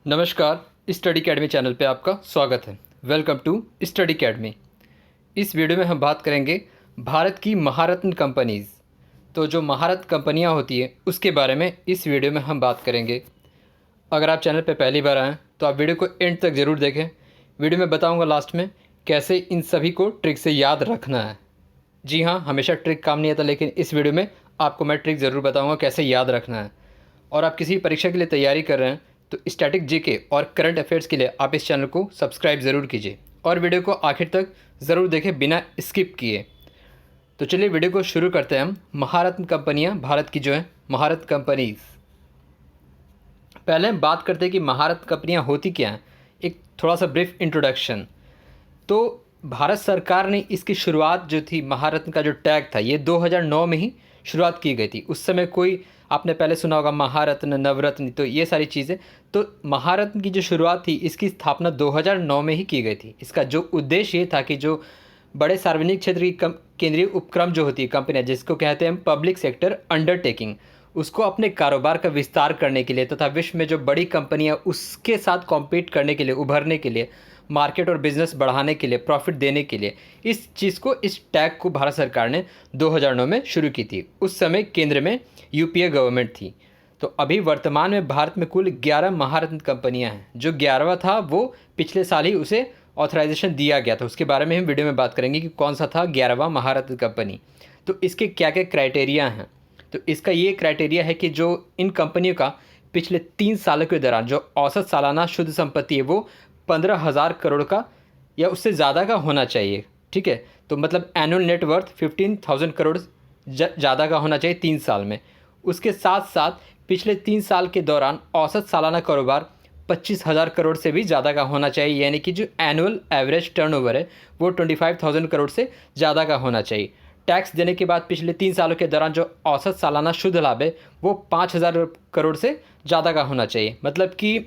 नमस्कार। Study academy channel पे आपका स्वागत है। Welcome to study academy. इस वीडियो में हम बात करेंगे भारत की महारत्न कंपनीज़। तो जो महारत्न कंपनियां होती है उसके बारे में इस वीडियो में हम बात करेंगे। अगर आप चैनल पे पहली बार आएँ तो आप वीडियो को एंड तक ज़रूर देखें। वीडियो में बताऊँगा लास्ट में कैसे इन सभी को ट्रिक से याद रखना है। जी हाँ, हमेशा ट्रिक काम नहीं आता, लेकिन इस वीडियो में आपको मैं ट्रिक ज़रूर बताऊँगा कैसे याद रखना है। और आप किसी परीक्षा के लिए तैयारी कर रहे हैं तो स्टैटिक जीके और करंट अफेयर्स के लिए आप इस चैनल को सब्सक्राइब ज़रूर कीजिए और वीडियो को आखिर तक ज़रूर देखें बिना स्किप किए। तो चलिए वीडियो को शुरू करते हैं हम। महारत्न कंपनियां भारत की जो है महारत्न कंपनीज। पहले हम बात करते हैं कि महारत्न कंपनियां होती क्या हैं। एक थोड़ा सा ब्रीफ इंट्रोडक्शन। तो भारत सरकार ने इसकी शुरुआत जो थी, महारत्न का जो टैग था, ये 2009 में ही शुरुआत की गई थी। उस समय कोई, आपने पहले सुना होगा महारत्न, नवरत्न, तो ये सारी चीज़ें। तो महारत्न की जो शुरुआत थी इसकी स्थापना 2009 में ही की गई थी। इसका जो उद्देश्य ये था कि जो बड़े सार्वजनिक क्षेत्र की केंद्रीय उपक्रम जो होती है कंपनियां, जिसको कहते हैं हम पब्लिक सेक्टर अंडरटेकिंग, उसको अपने कारोबार का विस्तार करने के लिए तथा विश्व में जो बड़ी कंपनियां उसके साथ कॉम्पीट करने के लिए, उभरने के लिए, मार्केट और बिजनेस बढ़ाने के लिए, प्रॉफिट देने के लिए, इस चीज़ को, इस टैग को भारत सरकार ने 2009 में शुरू की थी। उस समय केंद्र में यूपीए गवर्नमेंट थी। तो अभी वर्तमान में भारत में कुल 11 महारत्न कंपनियां हैं। जो 11वां था वो पिछले साल ही उसे ऑथराइजेशन दिया गया था। उसके बारे में हम वीडियो में बात करेंगे कि कौन सा था 11वां महारत्न कंपनी। तो इसके क्या क्या क्राइटेरिया हैं। तो इसका ये क्राइटेरिया है कि जो इन कंपनियों का पिछले 3 सालों के दौरान जो औसत सालाना शुद्ध संपत्ति है वो 15,000 करोड़ का या उससे ज़्यादा का होना चाहिए। ठीक है, तो मतलब एनुअल नेटवर्थ 15,000 करोड़ ज़्यादा का होना चाहिए 3 साल में। उसके साथ साथ पिछले 3 साल के दौरान औसत सालाना कारोबार 25,000 करोड़ से भी ज़्यादा का होना चाहिए, यानी कि जो एनुअल एवरेज टर्नओवर है वो 25,000 करोड़ से ज़्यादा का होना चाहिए। टैक्स देने के बाद पिछले 3 सालों के दौरान जो औसत सालाना शुद्ध लाभ है वो 5,000 करोड़ से ज़्यादा का होना चाहिए। मतलब कि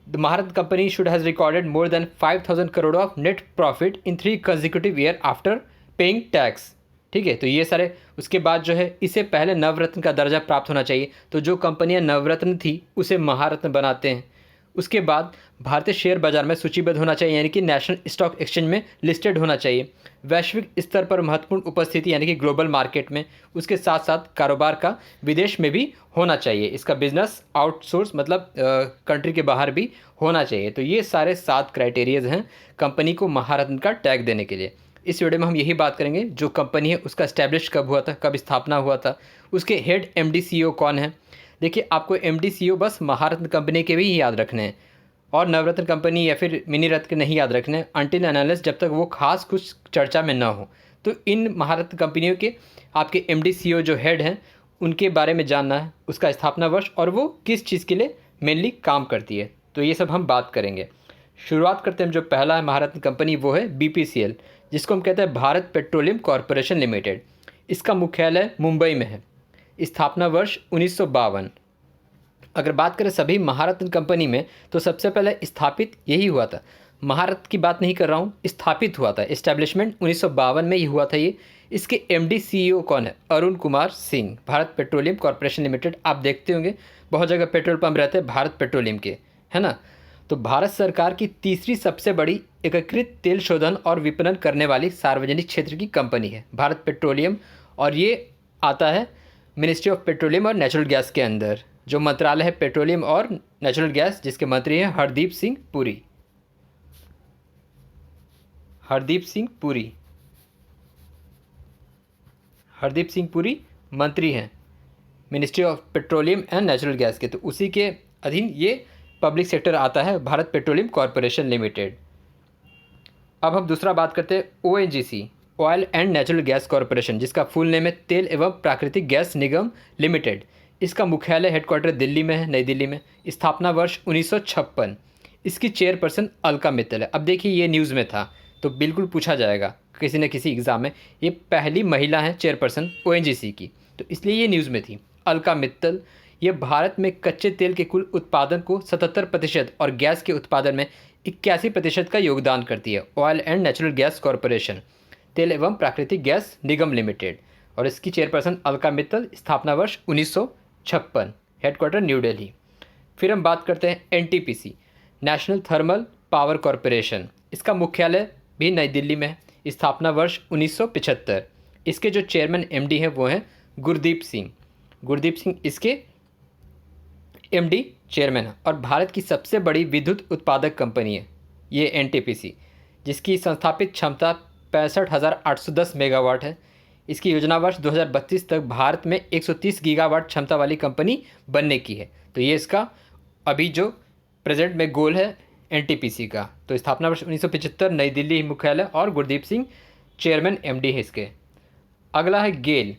the Maharatna company should has recorded more than 5,000 crore of net profit in 3 consecutive year after paying tax. ठीक है, तो ये सारे। उसके बाद जो है, इससे पहले नवरत्न का दर्जा प्राप्त होना चाहिए। तो जो कंपनियां नवरत्न थी उसे महारत्न बनाते हैं। उसके बाद भारतीय शेयर बाजार में सूचीबद्ध होना चाहिए, यानी कि नेशनल स्टॉक एक्सचेंज में लिस्टेड होना चाहिए। वैश्विक स्तर पर महत्वपूर्ण उपस्थिति, यानी कि ग्लोबल मार्केट में। उसके साथ साथ कारोबार का विदेश में भी होना चाहिए। इसका बिजनेस आउटसोर्स, मतलब कंट्री के बाहर भी होना चाहिए। तो ये सारे 7 क्राइटेरियाज हैं कंपनी को महारत्न का टैग देने के लिए। इस वीडियो में हम यही बात करेंगे जो कंपनी है उसका इस्टेब्लिश कब हुआ था, कब स्थापना हुआ था, उसके हेड एमडी सीईओ कौन है। देखिए, आपको एमडी सीईओ बस महारत्न कंपनी के भी याद रखने हैं और नवरत्न कंपनी या फिर मिनी रत्न नहीं याद रखने हैं, अनटिल एनालिस, जब तक वो खास कुछ चर्चा में ना हो। तो इन महारत्न कंपनियों के आपके एमडी सीईओ जो हेड हैं उनके बारे में जानना है, उसका स्थापना वर्ष और वो किस चीज़ के लिए मेनली काम करती है। तो ये सब हम बात करेंगे। शुरुआत करते हैं। जो पहला है महारत्न कंपनी वो है बीपीसीएल, जिसको हम कहते हैं भारत पेट्रोलियम कॉरपोरेशन लिमिटेड। इसका मुख्यालय मुंबई में है। स्थापना वर्ष 1952। अगर बात करें सभी महारत्न कंपनी में तो सबसे पहले स्थापित यही हुआ था। महारत्न की बात नहीं कर रहा हूँ, स्थापित हुआ था। इस्टेब्लिशमेंट 1952 में ही हुआ था ये। इसके एमडी सीईओ कौन है? Arun Kumar Singh. Bharat petroleum corporation limited, आप देखते होंगे बहुत जगह पेट्रोल पंप रहते हैं भारत पेट्रोलियम के, है ना। तो भारत सरकार की तीसरी सबसे बड़ी एकीकृत तेल शोधन और विपणन करने वाली सार्वजनिक क्षेत्र की कंपनी है भारत पेट्रोलियम। और ये आता है मिनिस्ट्री ऑफ पेट्रोलियम और नेचुरल गैस के अंदर। जो मंत्रालय है पेट्रोलियम और नेचुरल गैस, जिसके मंत्री हैं हरदीप सिंह पुरी। हरदीप सिंह पुरी, हरदीप सिंह पुरी मंत्री हैं ministry of petroleum and natural gas के। तो उसी के अधीन ये पब्लिक सेक्टर आता है, भारत पेट्रोलियम कॉरपोरेशन लिमिटेड। अब हम दूसरा बात करते हैं ONGC, oil and natural gas corporation, जिसका फुल नेम है तेल एवं प्राकृतिक गैस निगम लिमिटेड। इसका मुख्यालय हेडक्वार्टर दिल्ली में है, नई दिल्ली में। स्थापना वर्ष 1956। इसकी चेयरपर्सन अलका मित्तल है। अब देखिए, ये न्यूज़ में था तो बिल्कुल पूछा जाएगा किसी न किसी एग्ज़ाम में। ये पहली महिला है चेयरपर्सन ओएनजीसी की, तो इसलिए ये न्यूज़ में थी। अलका मित्तल ये भारत में कच्चे तेल के कुल उत्पादन को 77% और गैस के उत्पादन में 81% का योगदान करती है। Oil and natural gas corporation, तेल एवं प्राकृतिक गैस निगम लिमिटेड, और इसकी चेयरपर्सन अलका मित्तल। स्थापना वर्ष 1956। Headquarter new Delhi. फिर हम बात करते हैं NTPC, national thermal power corporation. इसका मुख्यालय भी नई दिल्ली में है। स्थापना वर्ष 1975। इसके जो चेयरमैन एमडी हैं वो हैं गुरदीप सिंह। गुरदीप सिंह इसके एमडी चेयरमैन है और भारत की सबसे बड़ी विद्युत उत्पादक कंपनी है ये एनटीपीसी, जिसकी संस्थापित क्षमता 65,810 मेगावाट है। इसकी योजना वर्ष 2032 तक भारत में 130 गीगावाट क्षमता वाली कंपनी बनने की है। तो ये इसका अभी जो प्रेजेंट में गोल है एनटीपीसी का। तो स्थापना वर्ष 1975, नई दिल्ली मुख्यालय और गुरदीप सिंह चेयरमैन एमडी है इसके। अगला है GAIL,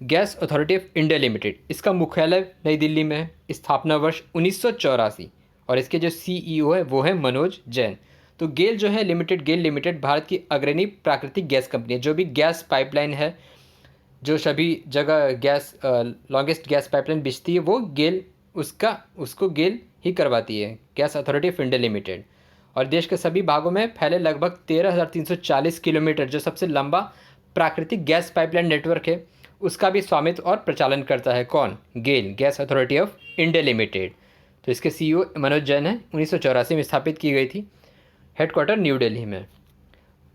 gas authority of India limited. इसका मुख्यालय नई दिल्ली में है। स्थापना वर्ष 1984 और इसके जो सीईओ है वो है मनोज जैन। तो गेल जो है लिमिटेड, गेल लिमिटेड भारत की अग्रणी प्राकृतिक गैस कंपनी है। जो भी गैस पाइपलाइन है, जो सभी जगह गैस लॉन्गेस्ट गैस पाइपलाइन बिछती है वो गेल उसको गेल ही करवाती है, gas authority of India limited. और देश के सभी भागों में फैले लगभग 13,340 किलोमीटर जो सबसे लंबा प्राकृतिक गैस पाइपलाइन नेटवर्क है उसका भी स्वामित्व और प्रचालन करता है कौन? GAIL, gas authority of India limited. तो इसके सीईओ मनोज जैन है। 1984 में स्थापित की गई थी, हेडक्वार्टर न्यू दिल्ली में।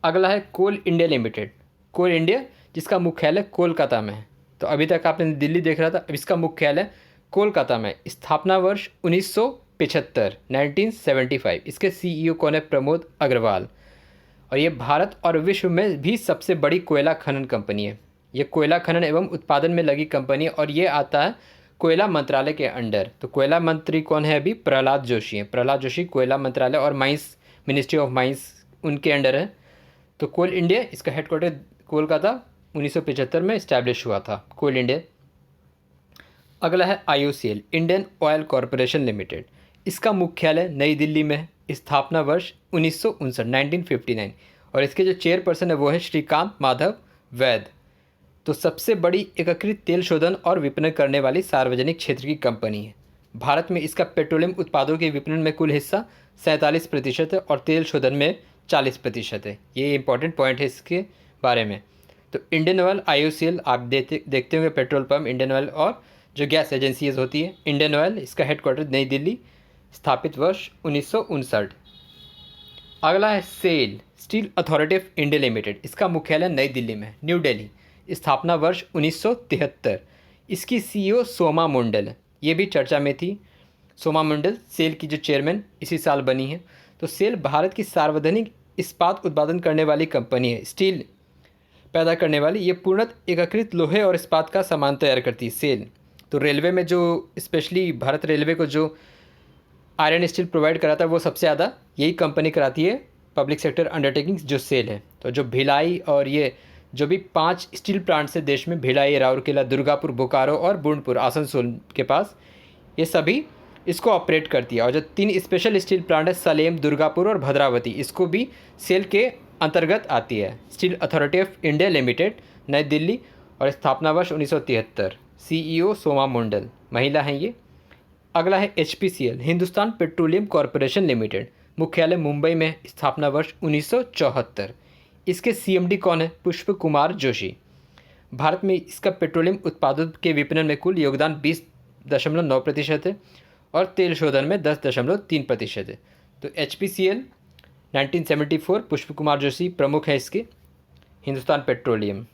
अगला है कोल इंडिया लिमिटेड। कोल इंडिया जिसका मुख्यालय कोलकाता में है। तो अभी तक आपने दिल्ली देख रहा था, अब इसका मुख्यालय कोलकाता में। स्थापना वर्ष 1975, 1975। इसके सीईओ कौन है? प्रमोद अग्रवाल। और ये भारत और विश्व में भी सबसे बड़ी कोयला खनन कंपनी है। ये कोयला खनन एवं उत्पादन में लगी कंपनी है और ये आता है कोयला मंत्रालय के अंडर। तो कोयला मंत्री कौन है? अभी प्रहलाद जोशी हैं। प्रहलाद जोशी कोयला मंत्रालय और माइंस, मिनिस्ट्री ऑफ माइंस उनके अंडर है। तो कोल इंडिया इसका हेडक्वार्टर कोलकाता 1975 में इस्टेब्लिश हुआ था कोल इंडिया। अगला है IOCL, Indian oil corporation limited. इसका मुख्यालय नई दिल्ली में है। स्थापना वर्ष 1959, 1959। और इसके जो चेयरपर्सन है वो है श्रीकांत माधव वैद। तो सबसे बड़ी एकीकृत तेल शोधन और विपणन करने वाली सार्वजनिक क्षेत्र की कंपनी है। भारत में इसका पेट्रोलियम उत्पादों के विपणन में कुल हिस्सा 47% है और तेल शोधन में 40% है। ये इंपॉर्टेंट पॉइंट है इसके बारे में। तो इंडियन ऑयल, आईओसीएल आप देखते होंगे पेट्रोल पंप, इंडियन ऑयल और जो गैस एजेंसीज होती है। इंडियन ऑयल इसका हेडक्वार्टर नई दिल्ली, स्थापित वर्ष 1959। अगला है SAIL, steel authority of India limited. इसका मुख्यालय नई दिल्ली में, न्यू दिल्ली। स्थापना वर्ष 1973। इसकी सीईओ सोमा मंडल है, ये भी चर्चा में थी। सोमा मंडल सेल की जो चेयरमैन इसी साल बनी है। तो सेल भारत की सार्वजनिक इस्पात उत्पादन करने वाली कंपनी है, स्टील पैदा करने वाली। ये पूर्णतः एकीकृत लोहे और इस्पात का सामान तैयार करती है सेल। तो रेलवे में जो स्पेशली भारत रेलवे को जो आयरन स्टील प्रोवाइड कराता है वो सबसे ज़्यादा यही कंपनी कराती है, पब्लिक सेक्टर अंडरटेकिंग्स जो सेल है। तो जो भिलाई और ये जो भी 5 स्टील प्लांट्स है देश में, भिलाई, राउरकेला, दुर्गापुर, बोकारो और बुंडपुर आसनसोल के पास, ये सभी इसको ऑपरेट करती है। और जो 3 स्पेशल स्टील प्लांट है सलेम, दुर्गापुर और भद्रावती, इसको भी सेल के अंतर्गत आती है। Steel authority of India limited, नई दिल्ली और स्थापना वर्ष 1973। सीईओ सोमा मंडल, महिला हैं ये। अगला है HPCL, Hindustan petroleum corporation limited. मुख्यालय मुंबई में, स्थापना वर्ष 1974। इसके सीएमडी कौन है? पुष्प कुमार जोशी। भारत में इसका पेट्रोलियम उत्पादों के विपणन में कुल योगदान 20.9% है और तेल शोधन में 10.3% है। तो एचपीसीएल 1974, पुष्प कुमार जोशी प्रमुख है इसके, हिंदुस्तान पेट्रोलियम।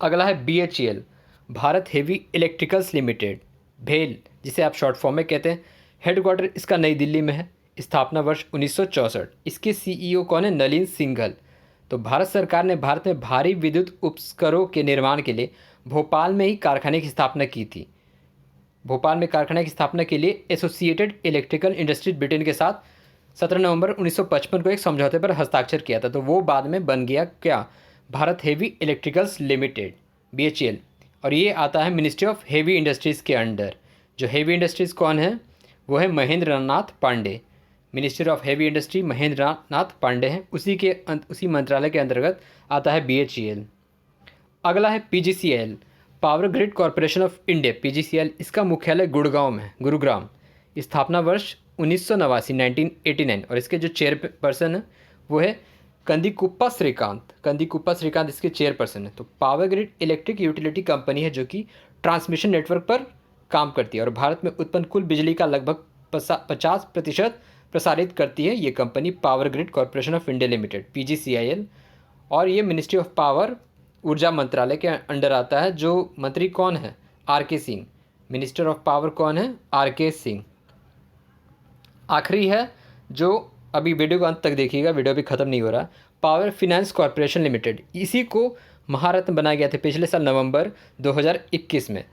अगला है BHEL, Bharat heavy electricals limited, भेल जिसे आप शॉर्ट फॉर्म में कहते हैं। हेडक्वार्टर इसका नई दिल्ली में है। स्थापना वर्ष 1964। इसके सीईओ कौन है? नलिन सिंघल। तो भारत सरकार ने भारत में भारी विद्युत उपकरणों के निर्माण के लिए भोपाल में ही कारखाने की स्थापना की थी। भोपाल में कारखाने की स्थापना के लिए एसोसिएटेड इलेक्ट्रिकल इंडस्ट्रीज ब्रिटेन के साथ 17 नवंबर 1955 को एक समझौते पर हस्ताक्षर किया था। तो वो बाद में बन गया क्या? Bharat heavy electricals limited, BHEL. और ये आता है मिनिस्ट्री ऑफ हेवी इंडस्ट्रीज़ के अंडर। जो हेवी इंडस्ट्रीज़ कौन है? वो है Mahendra Nath Pandey. Ministry of heavy industry Mahendra Nath Pandey हैं, उसी मंत्रालय के अंतर्गत आता है बीएचईएल। अगला है PGCL, power grid corporation of India, PGCL. इसका मुख्यालय गुड़गांव में, गुरुग्राम। स्थापना वर्ष 1989, 1989। और इसके जो चेयरपर्सन है वो है कंदीकुप्पा श्रीकांत। कंदीकुप्पा श्रीकांत इसके चेयरपर्सन है। तो power grid electric utility company है जो कि ट्रांसमिशन नेटवर्क पर काम करती है और भारत में उत्पन्न कुल बिजली का लगभग 50% प्रसारित करती है ये company power grid corporation of India limited PGCIL। और ये मिनिस्ट्री ऑफ पावर ऊर्जा मंत्रालय के अंडर आता है। जो मंत्री कौन है? RK Singh. Minister of power कौन है? RK सिंह। आखिरी है जो अभी वीडियो को अंत तक देखिएगा, वीडियो अभी ख़त्म नहीं हो रहा। पावर फाइनेंस कॉरपोरेशन लिमिटेड, इसी को महारत्न बनाया गया था पिछले साल नवंबर 2021 में।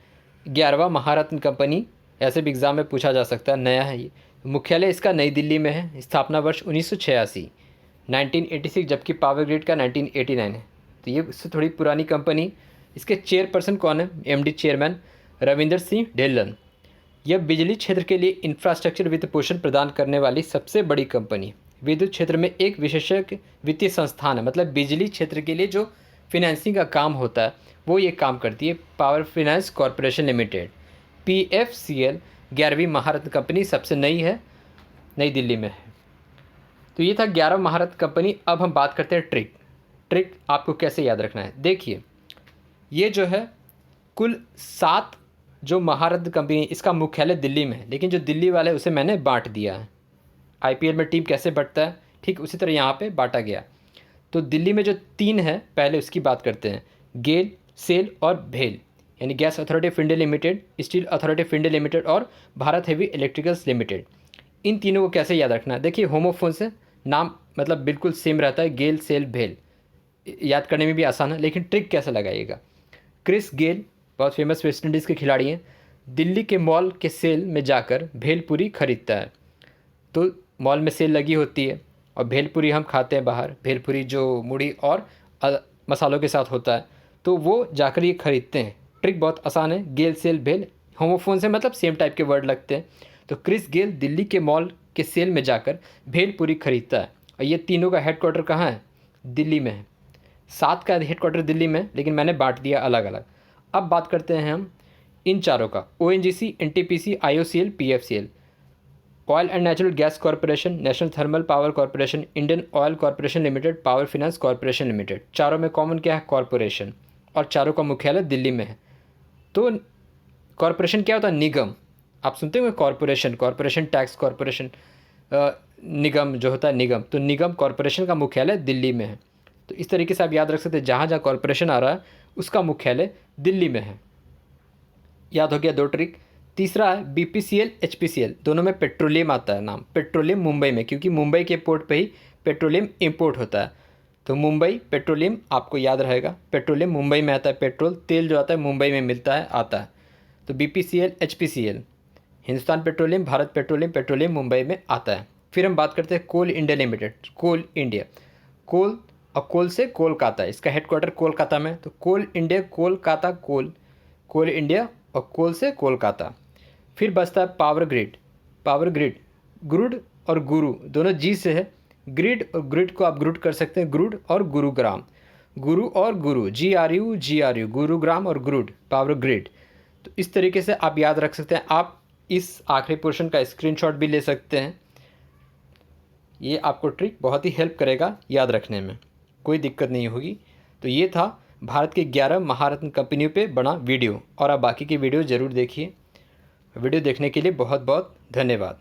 11वां महारत्न कंपनी, ऐसे भी एग्ज़ाम में पूछा जा सकता है, नया है ये। मुख्यालय इसका नई दिल्ली में है। स्थापना वर्ष 1986 1986, जबकि पावर ग्रिड का 1989 है। तो ये इससे थोड़ी पुरानी कंपनी। इसके चेयरपर्सन कौन है? MD chairman Ravinder Singh Dhillon. यह बिजली क्षेत्र के लिए इंफ्रास्ट्रक्चर वित्त पोषण प्रदान करने वाली सबसे बड़ी कंपनी, विद्युत क्षेत्र में एक विशेषज्ञ वित्तीय संस्थान है। मतलब बिजली क्षेत्र के लिए जो फिनेंसिंग का काम होता है वो ये काम करती है। Power finance corporation limited PFCL 11वीं महारत्न कंपनी, सबसे नई है, नई दिल्ली में है। तो ये था 11 महारत्न कंपनी। अब हम बात करते हैं ट्रिक आपको कैसे याद रखना है। देखिए, ये जो है कुल 7 जो महारत्न कंपनी, इसका मुख्यालय दिल्ली में है, लेकिन जो दिल्ली वाला है उसे मैंने बांट दिया है। IPL में टीम कैसे बढ़ता है, ठीक उसी तरह यहाँ पे बांटा गया। तो दिल्ली में जो 3 है, पहले उसकी बात करते हैं। गेल, सेल और भेल, यानी gas authority of India limited, steel authority of India limited और भारत हेवी इलेक्ट्रिकल्स लिमिटेड। इन तीनों को कैसे याद रखना है? देखिए, होमोफोन से नाम मतलब बिल्कुल सेम रहता है, गेल, सेल, भेल, याद करने में भी आसान है। लेकिन ट्रिक कैसे लगाइएगा? क्रिस गेल बहुत फेमस वेस्ट इंडीज़ के खिलाड़ी हैं। दिल्ली के मॉल के सेल में जाकर भेलपुरी खरीदता है। तो मॉल में सेल लगी होती है और भेलपुरी हम खाते हैं बाहर, भेलपुरी जो मुड़ी और मसालों के साथ होता है, तो वो जाकर ये खरीदते हैं। ट्रिक बहुत आसान है, गेल, सेल, भेल, होमोफोन से मतलब सेम टाइप के वर्ड लगते हैं। तो क्रिस गेल दिल्ली के मॉल के सेल में जाकर भेलपुरी खरीदता है। और ये तीनों का हेडक्वार्टर कहाँ है? दिल्ली में है। 7 का हेडक्वार्टर दिल्ली में, लेकिन मैंने बांट दिया अलग अलग। अब बात करते हैं हम इन चारों का। ONGC, NTPC, IOCL, PFCL। Oil and natural gas corporation, national thermal power corporation, Indian oil corporation limited, power finance corporation limited. चारों में कॉमन क्या है? कॉरपोरेशन। और चारों का मुख्यालय दिल्ली में है। तो कॉरपोरेशन क्या होता है? निगम। आप सुनते होंगे कॉरपोरेशन, कॉरपोरेशन टैक्स, कॉरपोरेशन निगम जो होता है, निगम। तो निगम कॉरपोरेशन का मुख्यालय दिल्ली में है। तो इस तरीके से आप याद रख सकते हैं, जहाँ जहाँ कॉरपोरेशन आ रहा है उसका मुख्यालय दिल्ली में है। याद हो गया 2 ट्रिक। तीसरा है BPCL, HPCL, दोनों में पेट्रोलियम आता है नाम। पेट्रोलियम मुंबई में, क्योंकि मुंबई के पोर्ट पे ही पेट्रोलियम इंपोर्ट होता है। तो मुंबई पेट्रोलियम आपको याद रहेगा, पेट्रोलियम मुंबई में आता है। पेट्रोल तेल जो आता है मुंबई में मिलता है, आता है। तो BPCL, HPCL, Hindustan petroleum, Bharat petroleum, petroleum Mumbai में आता है। फिर हम बात करते हैं कोल इंडिया लिमिटेड, कोल इंडिया। कोल और कोल से कोलकाता, इसका हेडक्वार्टर कोलकाता में। तो कोल इंडिया, कोलकाता, कोल इंडिया और कोल से कोलकाता। फिर बचता है power grid. Power grid, Gurud और गुरु दोनों जी से है। ग्रिड और ग्रिड को आप ग्रुड कर सकते हैं, गुरुड और गुरुग्राम, गुरु और गुरु, GRU, गुरुग्राम और गुरुड, पावर ग्रिड। तो इस तरीके से आप याद रख सकते हैं। आप इस आखिरी पोर्शन का स्क्रीनशॉट भी ले सकते हैं। ये आपको ट्रिक बहुत ही हेल्प करेगा याद रखने में, कोई दिक्कत नहीं होगी। तो ये था भारत के 11 महारत्न कंपनियों पे बना वीडियो। और आप बाकी की वीडियो ज़रूर देखिए। वीडियो देखने के लिए बहुत बहुत धन्यवाद।